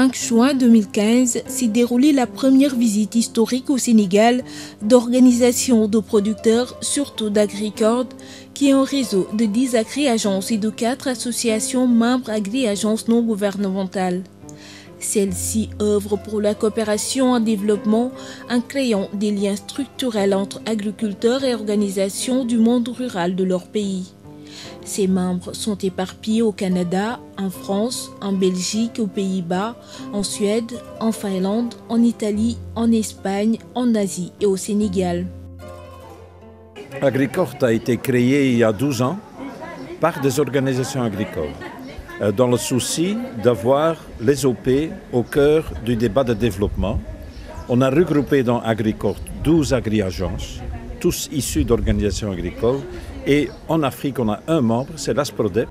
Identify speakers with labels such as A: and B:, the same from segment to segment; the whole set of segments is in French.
A: 5 juin 2015 s'est déroulée la première visite historique au Sénégal d'organisations de producteurs, surtout d'Agricord, qui est un réseau de 10 agri-agences et de 4 associations membres agri-agences non gouvernementales. Celles-ci œuvrent pour la coopération en développement en créant des liens structurels entre agriculteurs et organisations du monde rural de leur pays. Ces membres sont éparpillés au Canada, en France, en Belgique, aux Pays-Bas, en Suède, en Finlande, en Italie, en Espagne, en Asie et au Sénégal.
B: Agricord a été créé il y a 12 ans par des organisations agricoles, dans le souci d'avoir les OP au cœur du débat de développement. On a regroupé dans Agricord 12 agri-agences, tous issus d'organisations agricoles. Et en Afrique, on a un membre, c'est l'ASPRODEP.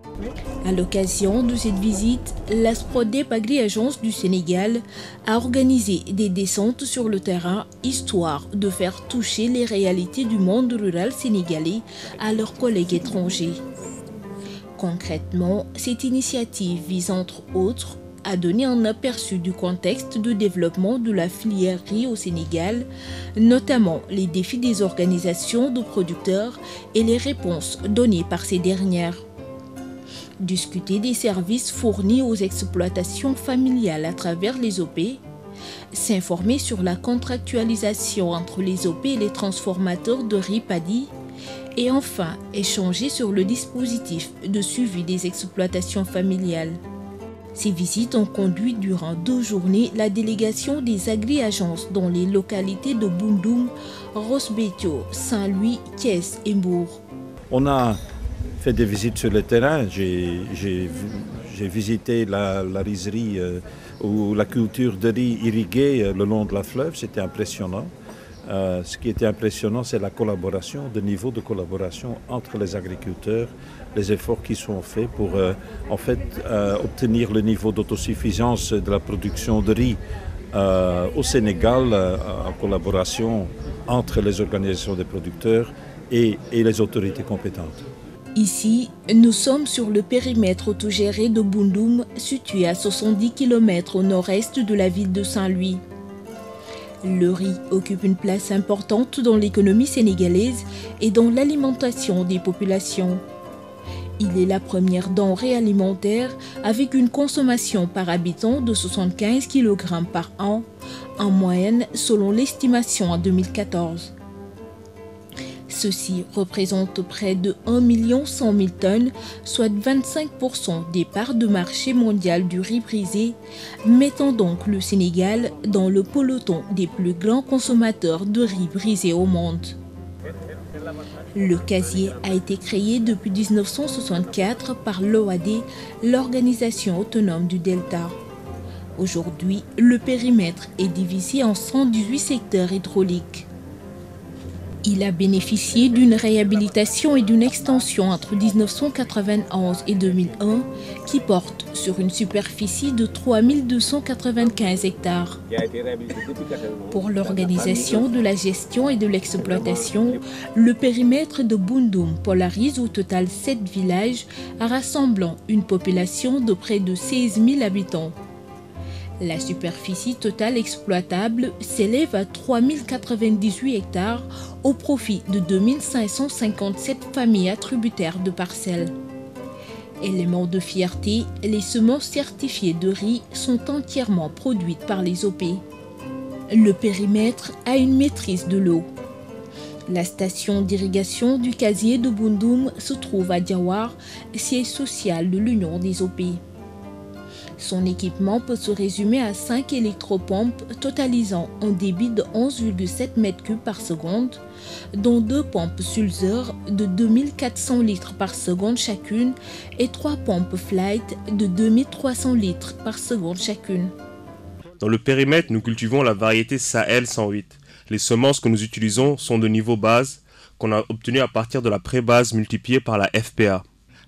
A: À l'occasion de cette visite, l'ASPRODEP Agri-Agence du Sénégal a organisé des descentes sur le terrain, histoire de faire toucher les réalités du monde rural sénégalais à leurs collègues étrangers. Concrètement, cette initiative vise entre autres à donner un aperçu du contexte de développement de la filière riz au Sénégal, notamment les défis des organisations de producteurs et les réponses données par ces dernières. Discuter des services fournis aux exploitations familiales à travers les OP, s'informer sur la contractualisation entre les OP et les transformateurs de riz paddy, et enfin échanger sur le dispositif de suivi des exploitations familiales. Ces visites ont conduit durant 2 journées la délégation des agri-agences dans les localités de Boundoum, Ross-Béthio, Saint-Louis, Thiès et Mbour.
B: On a fait des visites sur le terrain. J'ai visité la rizerie ou la culture de riz irriguée le long de la fleuve. C'était impressionnant. Ce qui était impressionnant, c'est la collaboration, le niveau de collaboration entre les agriculteurs, les efforts qui sont faits pour obtenir le niveau d'autosuffisance de la production de riz au Sénégal, en collaboration entre les organisations des producteurs et les autorités compétentes.
A: Ici, nous sommes sur le périmètre autogéré de Boundoum, situé à 70 km au nord-est de la ville de Saint-Louis. Le riz occupe une place importante dans l'économie sénégalaise et dans l'alimentation des populations. Il est la première denrée alimentaire avec une consommation par habitant de 75 kg par an, en moyenne selon l'estimation en 2014. Ceci représente près de 1 100 000 tonnes, soit 25% des parts de marché mondial du riz brisé, mettant donc le Sénégal dans le peloton des plus grands consommateurs de riz brisé au monde. Le casier a été créé depuis 1964 par l'OAD, l'Organisation autonome du Delta. Aujourd'hui, le périmètre est divisé en 118 secteurs hydrauliques. Il a bénéficié d'une réhabilitation et d'une extension entre 1991 et 2001 qui porte sur une superficie de 3295 hectares. Pour l'organisation de la gestion et de l'exploitation, le périmètre de Boundoum polarise au total 7 villages rassemblant une population de près de 16 000 habitants. La superficie totale exploitable s'élève à 3098 hectares au profit de 2557 familles attributaires de parcelles. Élément de fierté, les semences certifiées de riz sont entièrement produites par les OP. Le périmètre a une maîtrise de l'eau. La station d'irrigation du casier de Boundoum se trouve à Diawar, siège social de l'Union des OP. Son équipement peut se résumer à 5 électropompes totalisant un débit de 11,7 m3 par seconde, dont 2 pompes Sulzer de 2400 litres par seconde chacune et 3 pompes Flight de 2300 litres par seconde chacune.
C: Dans le périmètre, nous cultivons la variété Sahel 108. Les semences que nous utilisons sont de niveau base, qu'on a obtenu à partir de la pré-base multipliée par la FPA.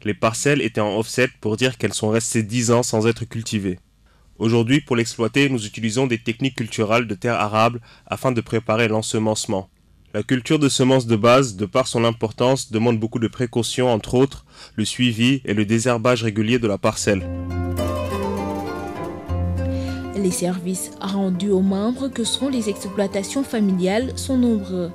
C: Les parcelles étaient en offset pour dire qu'elles sont restées 10 ans sans être cultivées. Aujourd'hui, pour l'exploiter, nous utilisons des techniques culturales de terre arable afin de préparer l'ensemencement. La culture de semences de base, de par son importance, demande beaucoup de précautions, entre autres, le suivi et le désherbage régulier de la parcelle.
A: Les services rendus aux membres que sont les exploitations familiales sont nombreux.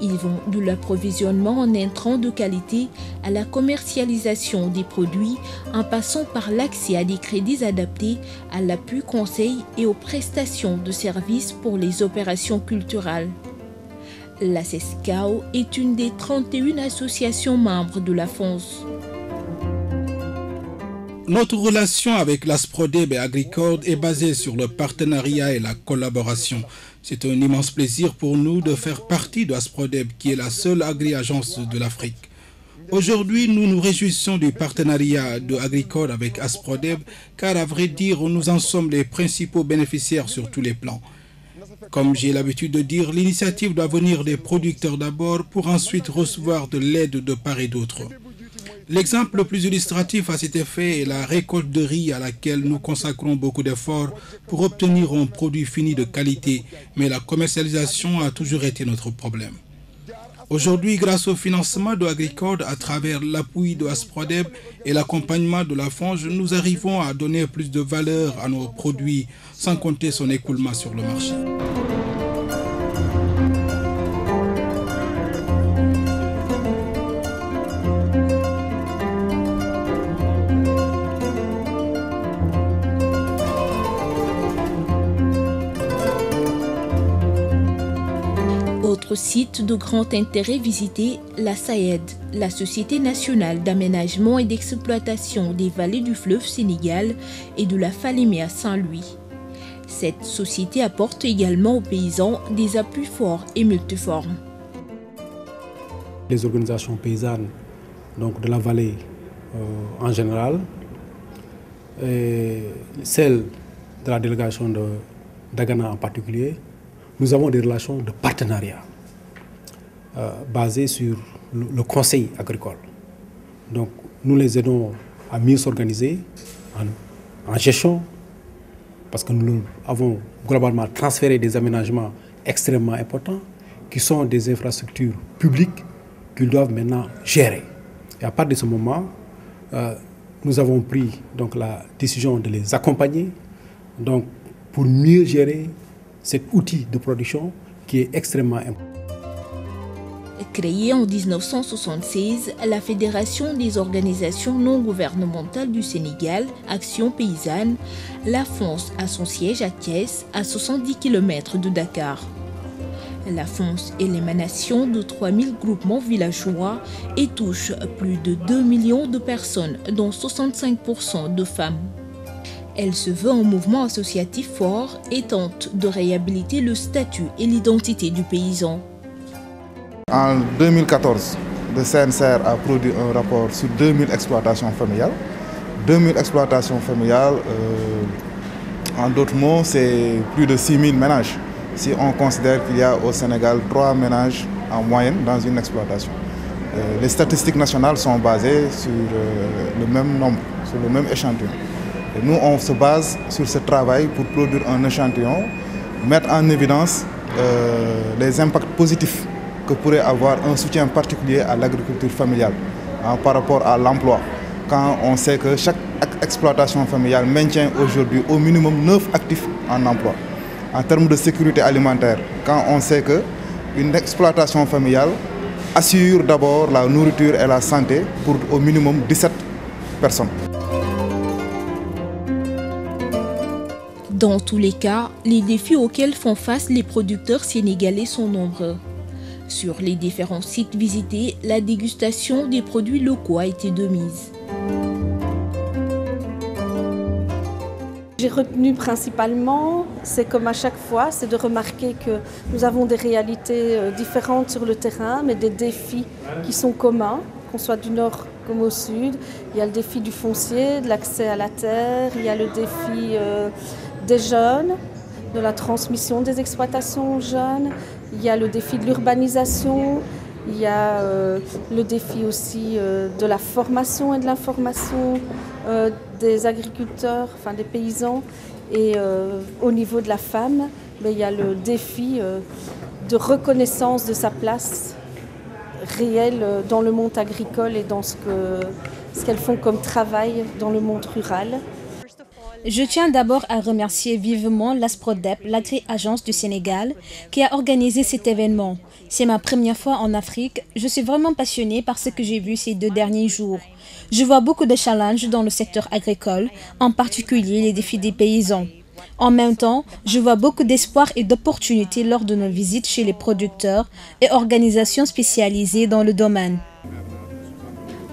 A: Ils vont de l'approvisionnement en intrants de qualité à la commercialisation des produits en passant par l'accès à des crédits adaptés, à l'appui conseil et aux prestations de services pour les opérations culturelles. La CESCAO est une des 31 associations membres de la FONS.
D: Notre relation avec l'Asprodeb et Agricorde est basée sur le partenariat et la collaboration. C'est un immense plaisir pour nous de faire partie de l'Asprodeb, qui est la seule agri-agence de l'Afrique. Aujourd'hui, nous nous réjouissons du partenariat de Agricorde avec Asprodeb, car à vrai dire, nous en sommes les principaux bénéficiaires sur tous les plans. Comme j'ai l'habitude de dire, l'initiative doit venir des producteurs d'abord pour ensuite recevoir de l'aide de part et d'autre. L'exemple le plus illustratif à cet effet est la récolte de riz à laquelle nous consacrons beaucoup d'efforts pour obtenir un produit fini de qualité, mais la commercialisation a toujours été notre problème. Aujourd'hui, grâce au financement de Agricorde à travers l'appui de Asprodeb et l'accompagnement de la FONS, nous arrivons à donner plus de valeur à nos produits sans compter son écoulement sur le marché.
A: Autre site de grand intérêt visité, la SAED, la Société nationale d'aménagement et d'exploitation des vallées du fleuve Sénégal et de la Falémé à Saint-Louis. Cette société apporte également aux paysans des appuis forts et multiformes.
E: Les organisations paysannes donc de la vallée en général, et celles de la délégation de Dagana en particulier, nous avons des relations de partenariat basées sur le conseil agricole. Donc nous les aidons à mieux s'organiser en gestion, parce que nous avons globalement transféré des aménagements extrêmement importants qui sont des infrastructures publiques qu'ils doivent maintenant gérer. Et à partir de ce moment, nous avons pris donc, la décision de les accompagner donc, pour mieux gérer cet outil de production qui est extrêmement important.
A: Créée en 1976, la Fédération des organisations non gouvernementales du Sénégal, Action Paysanne, la FONS a son siège à Thiès, à 70 km de Dakar. La FONS est l'émanation de 3000 groupements villageois et touche plus de 2 millions de personnes, dont 65% de femmes. Elle se veut un mouvement associatif fort et tente de réhabiliter le statut et l'identité du paysan.
F: En 2014, le CNCR a produit un rapport sur 2000 exploitations familiales. 2000 exploitations familiales, en d'autres mots, c'est plus de 6000 ménages. Si on considère qu'il y a au Sénégal 3 ménages en moyenne dans une exploitation. Les statistiques nationales sont basées sur le même nombre, sur le même échantillon. Et nous, on se base sur ce travail pour produire un échantillon, mettre en évidence les impacts positifs que pourrait avoir un soutien particulier à l'agriculture familiale par rapport à l'emploi. Quand on sait que chaque exploitation familiale maintient aujourd'hui au minimum 9 actifs en emploi. En termes de sécurité alimentaire, quand on sait qu'une exploitation familiale assure d'abord la nourriture et la santé pour au minimum 17 personnes.
A: Dans tous les cas, les défis auxquels font face les producteurs sénégalais sont nombreux. Sur les différents sites visités, la dégustation des produits locaux a été de mise.
G: J'ai retenu principalement, c'est comme à chaque fois, c'est de remarquer que nous avons des réalités différentes sur le terrain, mais des défis qui sont communs, qu'on soit du nord comme au sud. Il y a le défi du foncier, de l'accès à la terre, il y a le défi des jeunes, de la transmission des exploitations aux jeunes, il y a le défi de l'urbanisation, il y a le défi aussi de la formation et de l'information des agriculteurs, enfin des paysans, et au niveau de la femme, il y a le défi de reconnaissance de sa place réelle dans le monde agricole et dans ce qu'elles font comme travail dans le monde rural.
H: Je tiens d'abord à remercier vivement l'ASPRODEP, l'Agri-Agence du Sénégal, qui a organisé cet événement. C'est ma première fois en Afrique. Je suis vraiment passionnée par ce que j'ai vu ces 2 derniers jours. Je vois beaucoup de challenges dans le secteur agricole, en particulier les défis des paysans. En même temps, je vois beaucoup d'espoir et d'opportunités lors de nos visites chez les producteurs et organisations spécialisées dans le domaine.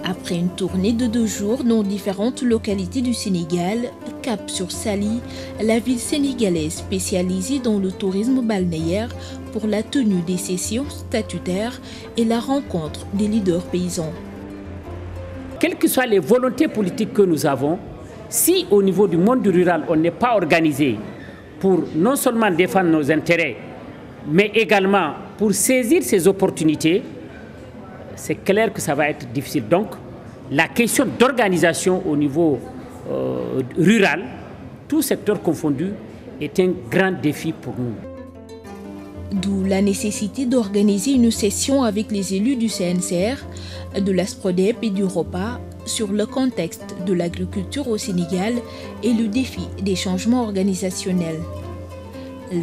A: Après une tournée de 2 jours dans différentes localités du Sénégal, cap sur Saly, la ville sénégalaise spécialisée dans le tourisme balnéaire pour la tenue des sessions statutaires et la rencontre des leaders paysans.
I: Quelles que soient les volontés politiques que nous avons, si au niveau du monde rural on n'est pas organisé pour non seulement défendre nos intérêts, mais également pour saisir ces opportunités, c'est clair que ça va être difficile. Donc, la question d'organisation au niveau rural, tout secteur confondu, est un grand défi pour nous.
A: D'où la nécessité d'organiser une session avec les élus du CNCR, de l'ASPRODEP et du ROPA sur le contexte de l'agriculture au Sénégal et le défi des changements organisationnels.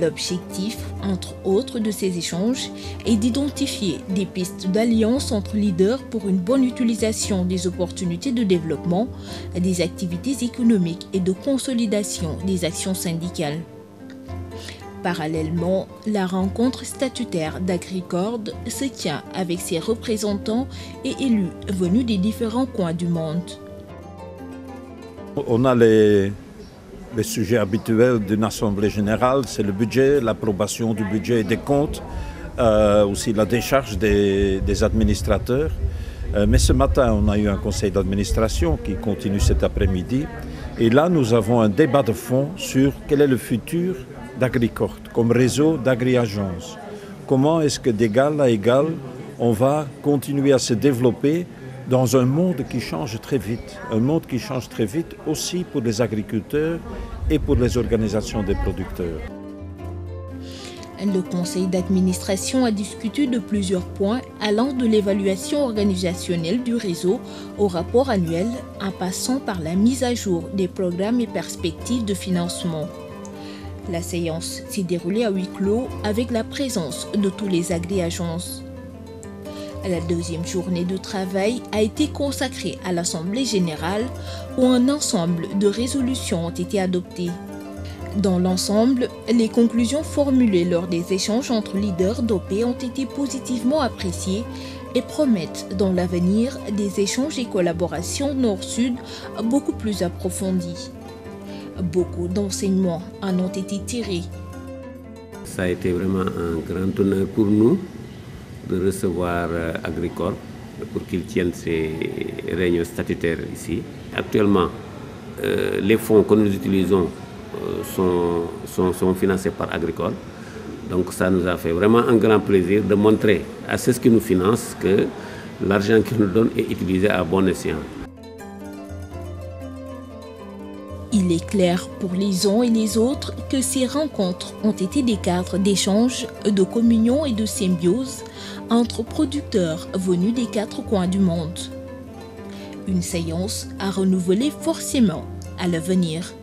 A: L'objectif, entre autres de ces échanges, est d'identifier des pistes d'alliance entre leaders pour une bonne utilisation des opportunités de développement, des activités économiques et de consolidation des actions syndicales. Parallèlement, la rencontre statutaire d'Agricord se tient avec ses représentants et élus venus des différents coins du monde.
B: On a les sujets habituels d'une assemblée générale, c'est le budget, l'approbation du budget et des comptes, aussi la décharge des administrateurs. Mais ce matin, on a eu un conseil d'administration qui continue cet après-midi. Et là, nous avons un débat de fond sur quel est le futur d'Agricord comme réseau d'agri-agences. Comment est-ce que d'égal à égal, on va continuer à se développer dans un monde qui change très vite. Un monde qui change très vite aussi pour les agriculteurs et pour les organisations des producteurs.
A: Le conseil d'administration a discuté de plusieurs points allant de l'évaluation organisationnelle du réseau au rapport annuel en passant par la mise à jour des programmes et perspectives de financement. La séance s'est déroulée à huis clos avec la présence de tous les agri-agences. La deuxième journée de travail a été consacrée à l'Assemblée générale où un ensemble de résolutions ont été adoptées. Dans l'ensemble, les conclusions formulées lors des échanges entre leaders dopés ont été positivement appréciées et promettent dans l'avenir des échanges et collaborations nord-sud beaucoup plus approfondis. Beaucoup d'enseignements en ont été tirés.
J: Ça a été vraiment un grand honneur pour nous de recevoir Agricord pour qu'il tienne ses réunions statutaires ici. Actuellement, les fonds que nous utilisons sont financés par Agricord. Donc ça nous a fait vraiment un grand plaisir de montrer à ceux qui nous financent que l'argent qu'ils nous donnent est utilisé à bon escient.
A: Il est clair pour les uns et les autres que ces rencontres ont été des cadres d'échange, de communion et de symbiose entre producteurs venus des 4 coins du monde. Une séance à renouveler forcément à l'avenir.